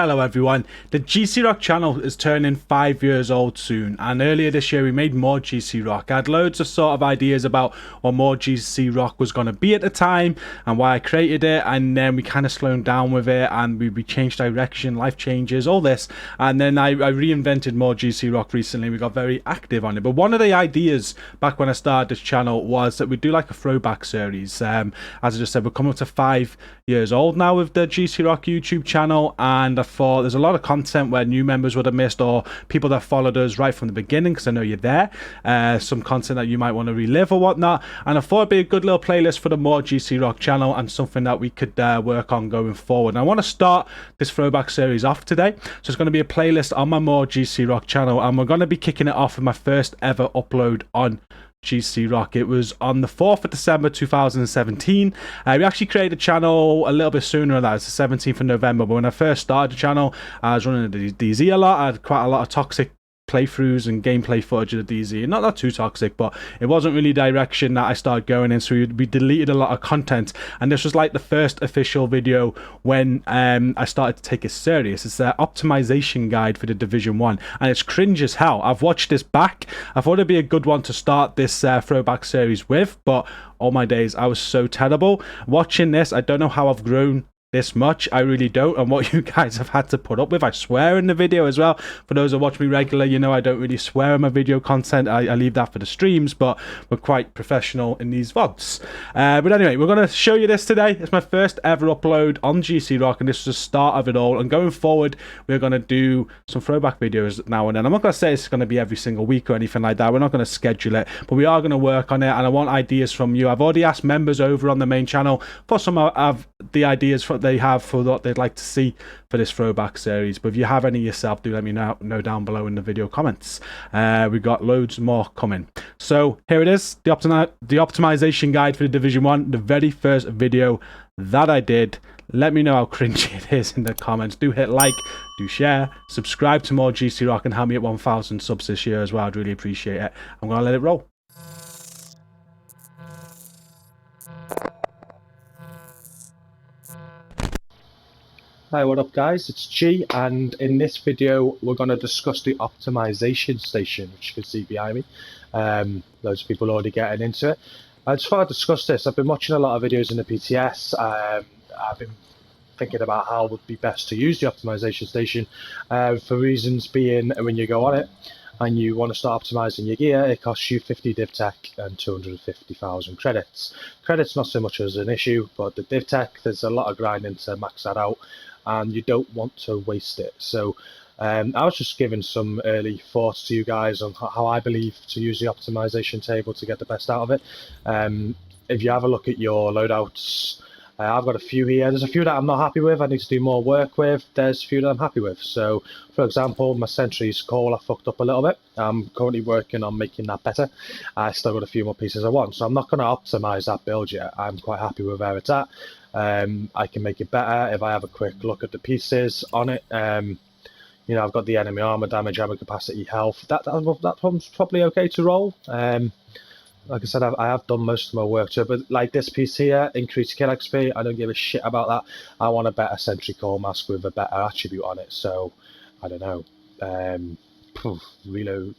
Hello everyone, the Gcrock channel is turning 5 years old soon, and earlier this year we made more Gcrock. I had loads of sort of ideas about what more Gcrock was going to be at the time and why I created it, and then we kind of slowed down with it and we changed direction, life changes, all this, and then I reinvented more Gcrock recently. We got very active on it, but one of the ideas back when I started this channel was that we'd do like a throwback series. As I just said, we're coming up to 5 years old now with the Gcrock YouTube channel, and I thought there's a lot of content where new members would have missed, or people that followed us right from the beginning, because I know you're there, some content that you might want to relive or whatnot, and I thought it'd be a good little playlist for the more Gcrock channel and something that we could work on going forward. And I want to start this throwback series off today, so it's going to be a playlist on my more Gcrock channel, and we're going to be kicking it off with my first ever upload on Gcrock. It was on the 4th of December 2017. We actually created a channel a little bit sooner than that. It's the 17th of November, but when I first started the channel, I was running the DZ a lot. I had quite a lot of toxic playthroughs and gameplay footage of the DZ. Not that too toxic, but it wasn't really direction that I started going in, so we deleted a lot of content, and this was like the first official video when I started to take it serious. It's the optimization guide for the Division 1, and it's cringe as hell. I've watched this back. I thought it'd be a good one to start this throwback series with, but all my days I was so terrible. Watching this, I don't know how I've grown this much. I really don't, and what you guys have had to put up with. I swear in the video as well. For those that watch me regular, you know I don't really swear in my video content. I leave that for the streams, but we're quite professional in these VODs. But anyway, we're going to show you this today. It's my first ever upload on Gcrock, and this is the start of it all. And going forward, we're going to do some throwback videos now and then. I'm not going to say it's going to be every single week or anything like that. We're not going to schedule it, but we are going to work on it, and I want ideas from you. I've already asked members over on the main channel for some of the ideas they have for what they'd like to see for this throwback series, but if you have any yourself, do let me know down below in the video comments. We've got loads more coming. So here it is, the optimization guide for the Division 1, the very first video that I did. Let me know how cringy it is in the comments. Do hit like, do share, subscribe to more Gcrock, and help me at 1,000 subs this year as well. I'd really appreciate it. I'm gonna let it roll. Hi, what up guys, it's G, and in this video we're going to discuss the optimization station, which you can see behind me. Loads of people already getting into it. I just thought I'd discuss this. I've been watching a lot of videos in the PTS. I've been thinking about how it would be best to use the optimization station, for reasons being, when you go on it and you want to start optimizing your gear, it costs you 50 div tech and 250,000 credits. Credits not so much as an issue, but the div tech, there's a lot of grinding to max that out, and you don't want to waste it. So I was just giving some early thoughts to you guys on how I believe to use the optimization table to get the best out of it. If you have a look at your loadouts, I've got a few here. There's a few that I'm not happy with, I need to do more work with. There's a few that I'm happy with. So, for example, my Sentry's call I fucked up a little bit. I'm currently working on making that better. I still got a few more pieces I want, so I'm not going to optimize that build yet. I'm quite happy with where it's at. I can make it better if I have a quick look at the pieces on it. You know, I've got the enemy armor, damage, ammo capacity, health. That one's probably okay to roll. Like I said, I have done most of my work to it, but like this piece here, increased kill XP, I don't give a shit about that. I want a better sentry core mask with a better attribute on it, so I don't know. Reload,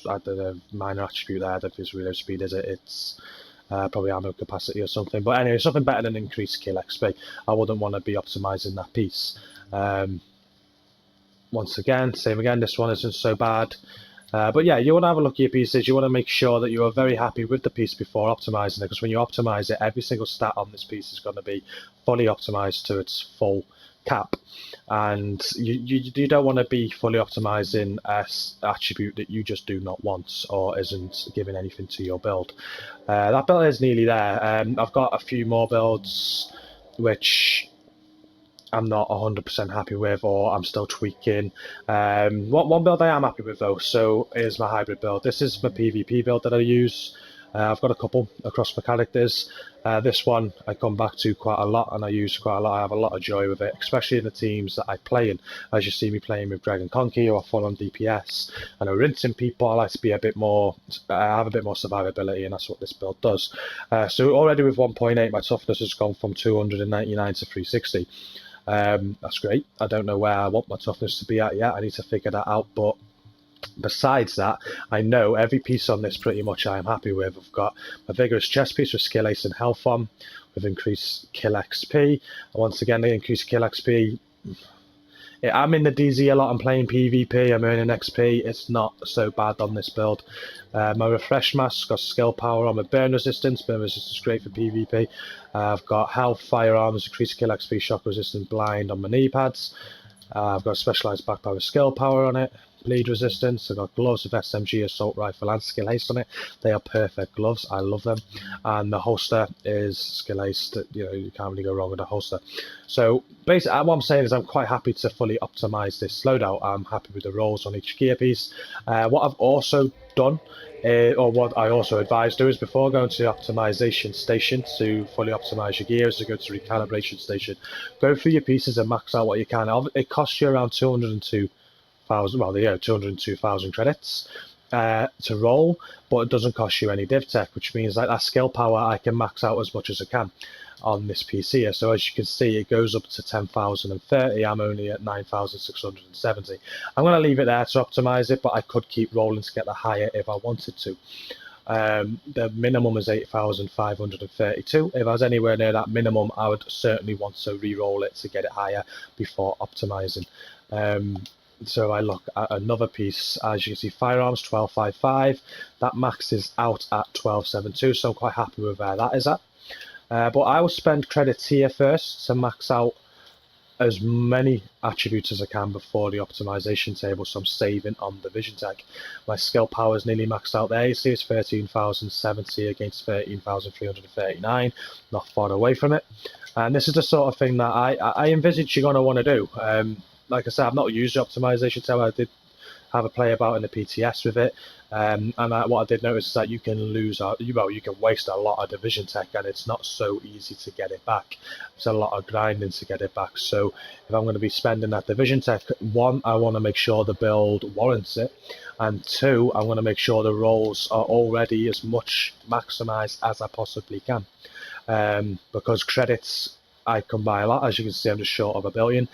I don't know, minor attribute there, I don't know if it's reload speed, is it? It's probably ammo capacity or something, but anyway, something better than increased kill XP. I wouldn't want to be optimizing that piece. Once again, same again, this one isn't so bad. But yeah, you want to have a look at your pieces. You want to make sure that you are very happy with the piece before optimizing it, because when you optimize it, every single stat on this piece is going to be fully optimized to its full cap, and you don't want to be fully optimizing an attribute that you just do not want or isn't giving anything to your build. That build is nearly there. I've got a few more builds which I'm not 100% happy with, or I'm still tweaking. One build I am happy with though, so is my hybrid build. This is my PvP build that I use. I've got a couple across my characters. This one I come back to quite a lot, and I use quite a lot. I have a lot of joy with it, especially in the teams that I play in. As you see me playing with Dragon Conky or full on DPS, and I'm rinsing people, I like to be a bit more, have a bit more survivability, and that's what this build does. So already with 1.8, my toughness has gone from 299 to 360. That's great. I don't know where I want my toughness to be at yet. I need to figure that out. But besides that, I know every piece on this pretty much I am happy with. I've got my vigorous chest piece with skill ace and health on. We've increased kill XP. And once again, they increase kill XP. I'm in the DZ a lot. I'm playing PvP. I'm earning XP. It's not so bad on this build. My refresh mask got skill power on my burn resistance. Burn resistance is great for PvP. I've got health, firearms, increased kill XP, shock resistant, blind on my knee pads. I've got specialized backpack with skill power on it. Bleed resistance. I've got gloves with SMG, assault rifle, and skill haste on it. They are perfect gloves. I love them. And the holster is skill haste. You can't really go wrong with a holster. So basically, what I'm saying is I'm quite happy to fully optimize this loadout. I'm happy with the rolls on each gear piece. What I've also done, or what I also advise do, is before going to the optimization station to fully optimize your gears, to go to the recalibration station, go through your pieces and max out what you can. It costs you around 202,000 credits to roll, but it doesn't cost you any div tech, which means like that skill power I can max out as much as I can on this PC here. So as you can see, it goes up to 10,030. I'm only at 9,670. I'm going to leave it there to optimize it, but I could keep rolling to get the higher if I wanted to. The minimum is 8,532. If I was anywhere near that minimum, I would certainly want to re-roll it to get it higher before optimizing. So I look at another piece. As you can see, firearms 1255. That maxes out at 1272, so I'm quite happy with where that is at. But I will spend credits here first to max out as many attributes as I can before the optimization table, so I'm saving on the vision tech. My skill power is nearly maxed out there. You see it's 13,070 against 13,339, not far away from it. And this is the sort of thing that I envisage you're going to want to do. Like I said, I've not used the optimization table. I did have a play about in the PTS with it, and what I did notice is that you can lose, you can waste a lot of division tech, and it's not so easy to get it back. It's a lot of grinding to get it back. So if I'm going to be spending that division tech, one, I want to make sure the build warrants it, and two, I want to make sure the rolls are already as much maximized as I possibly can, because credits I can buy a lot. As you can see, I'm just short of 1 billion.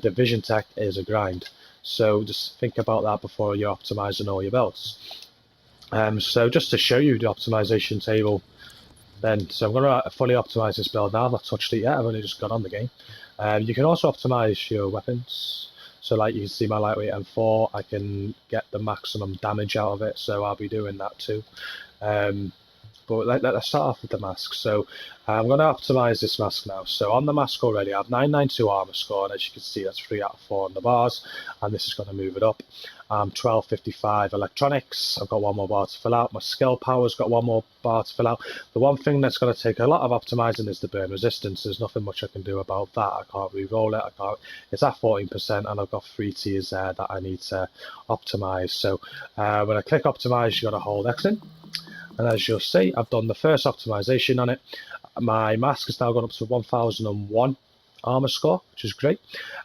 Division tech is a grind. So just think about that before you're optimizing all your builds. So just to show you the optimization table, then, so I'm going to fully optimize this build now. I've not touched it yet. I've only just got on the game. You can also optimize your weapons. So like you can see my lightweight M4, I can get the maximum damage out of it. So I'll be doing that too. But let's start off with the mask. So I'm going to optimize this mask now. So on the mask already, I have 992 armor score, and as you can see, that's 3 out of 4 on the bars, and this is going to move it up. 1255 electronics. I've got 1 more bar to fill out. My skill power's got 1 more bar to fill out. The one thing that's going to take a lot of optimizing is the burn resistance. There's nothing much I can do about that. I can't re-roll it. It's at 14%, and I've got 3 tiers there that I need to optimize. So when I click optimize, you got to hold X in. And as you'll see, I've done the first optimization on it. My mask has now gone up to 1001 armor score, which is great.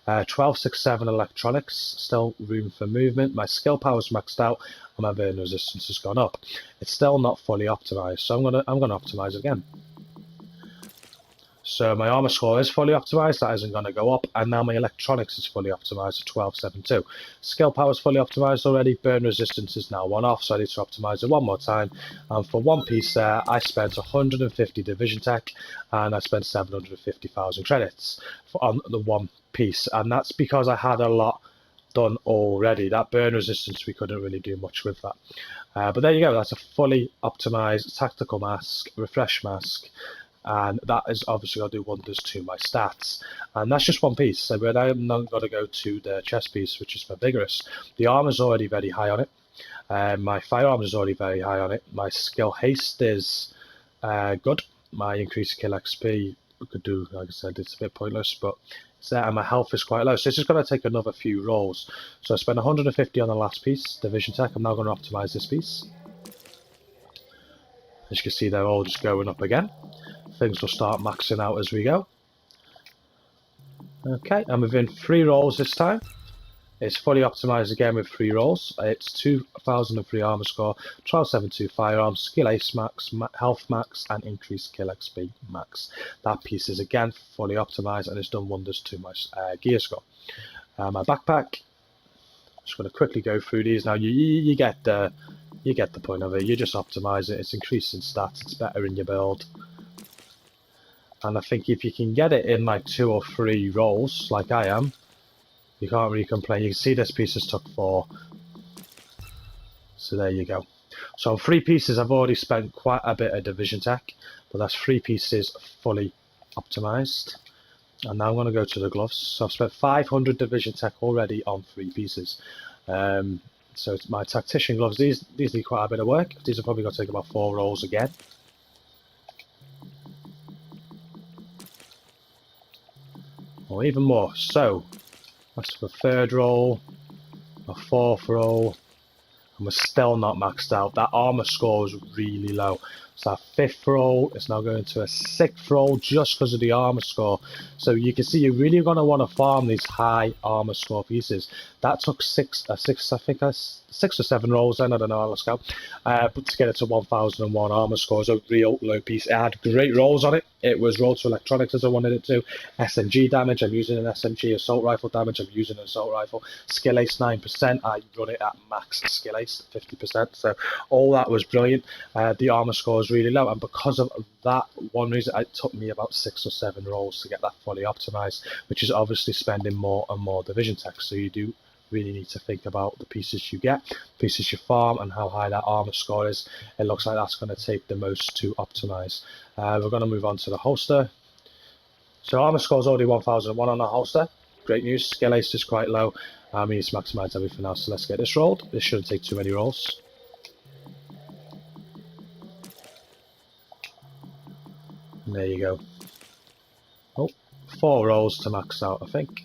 1267 electronics, still room for movement. My skill power is maxed out, and my burn resistance has gone up. It's still not fully optimized, so I'm gonna optimize again. So my armor score is fully optimized, that isn't going to go up, and now my electronics is fully optimized to 1272. Skill power is fully optimized already, burn resistance is now 1 off, so I need to optimize it one more time. And for one piece there, I spent 150 division tech, and I spent 750,000 credits on the one piece, and that's because I had a lot done already. That burn resistance, we couldn't really do much with that. But there you go, that's a fully optimized tactical mask, refresh mask, and that is obviously going to do wonders to my stats. And that's just one piece. So when I'm not going to go to the chest piece, which is for vigorous, the armor is already very high on it. My firearm is already very high on it. My skill haste is good. My increased kill XP could do, like I said, it's a bit pointless, but it's there, and my health is quite low. So it's just going to take another few rolls. So I spent 150 on the last piece, division tech. I'm now going to optimize this piece. As you can see, they're all just going up again. Things will start maxing out as we go. Okay, I'm within 3 rolls this time. It's fully optimized again with 3 rolls. It's 2003 armor score, 1272 firearms, skill ace max, health max, and increased kill XP max. That piece is again fully optimized and it's done wonders to my gear score. My backpack. Just going to quickly go through these now. You get the point of it. You just optimize it. It's increasing stats. It's better in your build. And I think if you can get it in like 2 or 3 rolls, like I am, you can't really complain. You can see this piece has took 4. So there you go. So on 3 pieces, I've already spent quite a bit of division tech, but that's 3 pieces fully optimized. And now I'm going to go to the gloves. So I've spent 500 division tech already on 3 pieces. So it's my tactician gloves. These need quite a bit of work. These are probably going to take about 4 rolls again. Or even more. So that's the 3rd roll, a 4th roll, and we're still not maxed out. That armor score is really low. So that 5th roll is now going to a 6th roll just because of the armor score. So you can see you're really going to want to farm these high armor score pieces. That took 6 or 7 rolls then, I don't know how let's go. But to get it to 1001 armor score is a real low piece. It had great rolls on it. It was rolled to electronics as I wanted it to. SMG damage, I'm using an SMG. Assault rifle damage, I'm using an assault rifle. Skill ace 9%, I run it at max skill ace 50%. So all that was brilliant. The armor score is really low, and because of that one reason, it took me about 6 or 7 rolls to get that fully optimized, which is obviously spending more and more division tech. So you do really need to think about the pieces you get, pieces you farm, and how high that armor score is. It looks like that's going to take the most to optimize. We're going to move on to the holster. So armor score is already 1001 on the holster. Great news. Skill ace is quite low. We need to maximize everything else. So let's get this rolled. This shouldn't take too many rolls. And there you go. Oh, 4 rolls to max out, I think.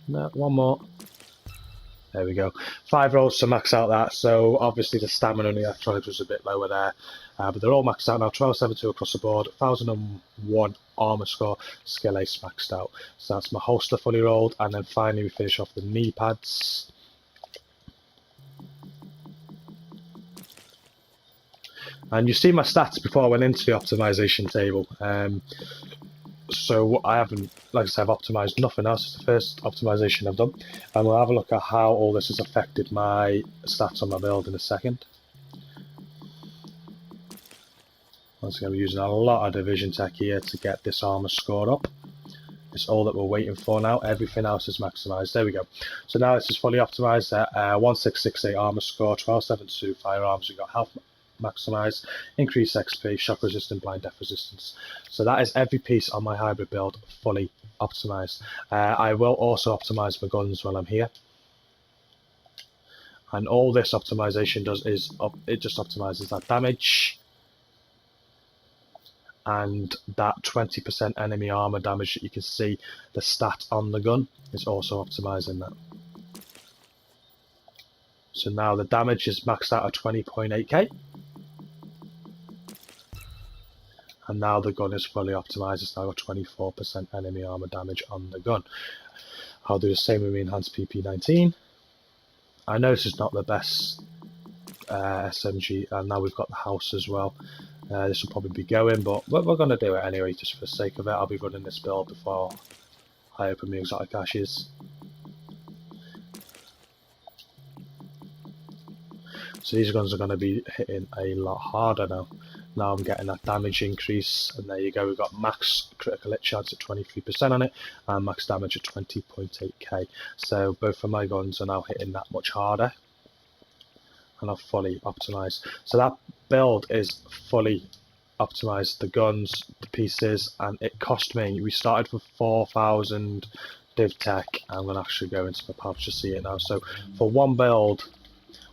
No, 1 more. There we go. 5 rolls to max out that. So obviously the stamina and the electronics was a bit lower there. But they're all maxed out now. 1272 across the board. 1001 armor score. Skill ace maxed out. So that's my holster fully rolled. And then finally we finish off the knee pads. And you see my stats before I went into the optimization table. So I haven't, like I said, I've optimized nothing else. It's the first optimization I've done. And we'll have a look at how all this has affected my stats on my build in a second. Once again, we're using a lot of division tech here to get this armor scored up. It's all that we're waiting for now. Everything else is maximized. There we go. So now this is fully optimized at 1668 armor score, 1272 firearms. We've got health maximize, increase XP, shock resistant, blind death resistance. So that is every piece on my hybrid build fully optimized. I will also optimize my guns while I'm here. And all this optimization does is it just optimizes that damage and that 20% enemy armor damage that you can see the stat on the gun is also optimizing that. So now the damage is maxed out at 20.8k. And now the gun is fully optimized. It's now got 24% enemy armor damage on the gun. I'll do the same with my enhanced PP19. I know this is not the best SMG, and now we've got the house as well. This will probably be going, but we're going to do it anyway, just for the sake of it. I'll be running this build before I open my exotic caches. So these guns are going to be hitting a lot harder now. Now I'm getting that damage increase, and there you go. We've got max critical hit chance at 23% on it, and max damage at 20.8k. So both of my guns are now hitting that much harder, and I've fully optimized. So that build is fully optimized. The guns, the pieces, and it cost me. We started with 4,000 div tech. I'm going to actually go into my pouch to see it now. So for one build,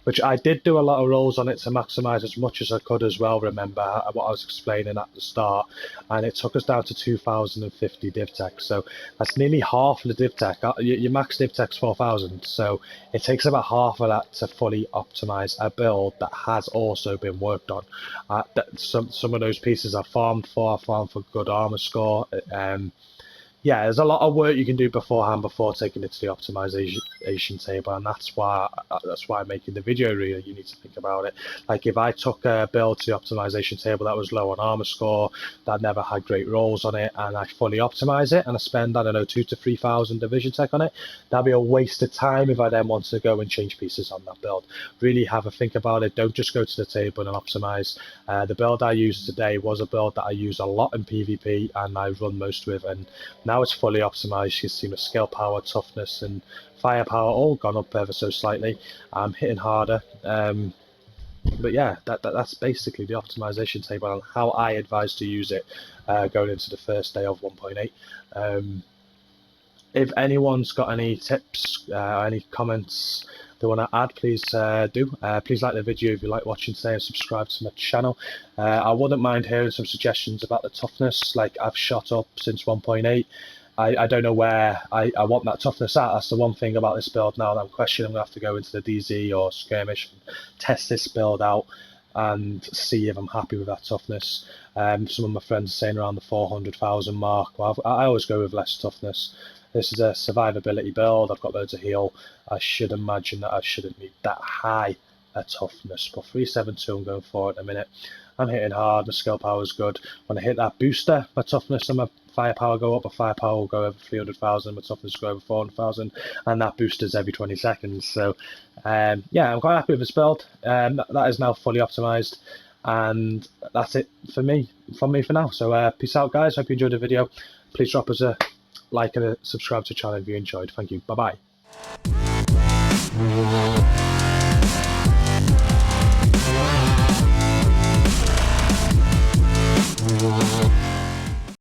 which I did do a lot of rolls on it to maximize as much as I could as well, remember what I was explaining at the start, and it took us down to 2050 div tech. So that's nearly half of the div tech. Your max div tech's 4,000, so it takes about half of that to fully optimize a build that has also been worked on. Some of those pieces I farmed for good armor score. yeah, there's a lot of work you can do beforehand before taking it to the optimization table, and that's why I'm making the video. Really, you need to think about it. Like if I took a build to the optimization table that was low on armor score, that never had great rolls on it, and I fully optimize it, and I spend, I don't know, 2,000 to 3,000 division tech on it, that'd be a waste of time if I then want to go and change pieces on that build. Really have a think about it. Don't just go to the table and optimize. The build I used today was a build that I use a lot in PvP and I run most with, and now it's fully optimized. You can see my skill power, toughness, and firepower all gone up ever so slightly. I'm hitting harder. But yeah, that's basically the optimization table and how I advise to use it going into the first day of 1.8. If anyone's got any tips, any comments they want to add, please do. Please like the video if you like watching today and subscribe to my channel. I wouldn't mind hearing some suggestions about the toughness. Like, I've shot up since 1.8. I don't know where I want that toughness at. That's the one thing about this build now that I'm questioning. I'm going to have to go into the DZ or skirmish and test this build out and see if I'm happy with that toughness. Some of my friends are saying around the 400,000 mark. Well, I always go with less toughness. This is a survivability build. I've got loads of heal. I should imagine that I shouldn't need that high a toughness, but 372 I'm going for at the minute. I'm hitting hard, my skill power is good. When I hit that booster, my toughness and my firepower go up. My firepower will go over 300,000, my toughness will go over 400,000, and that boosters every 20 seconds. So, yeah, I'm quite happy with this build. That is now fully optimized, and that's it from me for now. So, peace out, guys. Hope you enjoyed the video. Please drop us a like and a subscribe to the channel if you enjoyed. Thank you. Bye bye.